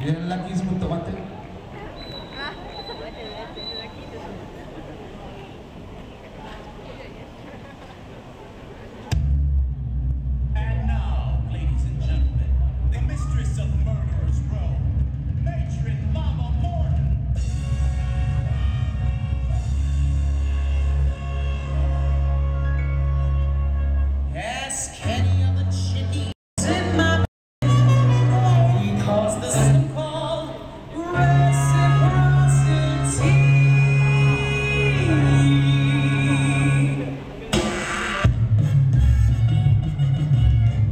Y el laki es un tomate. And now, ladies and gentlemen, the mistress of Murderers Row, Matron Mama Morton. Ask any of the chickies in my because the system called reciprocity.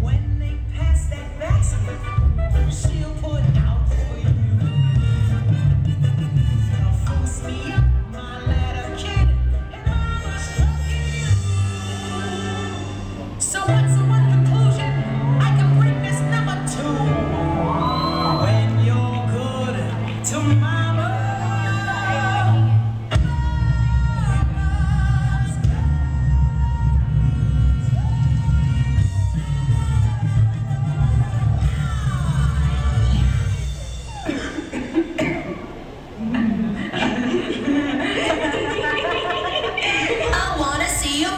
When they pass that vaccine, she'll put out for you. Now force me up my ladder, kid, and I'ma shock you. So what's the one conclusion I can bring this number to? When you're good to mama. I wanna see you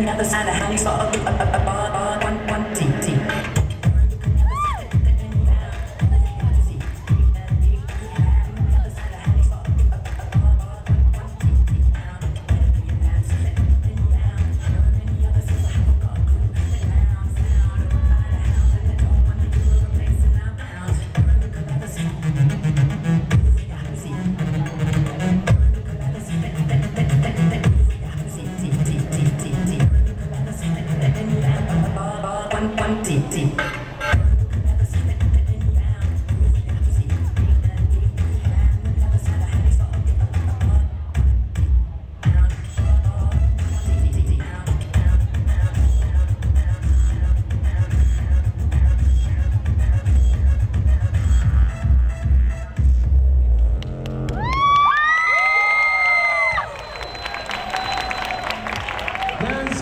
the other side of honey, so one T. One T.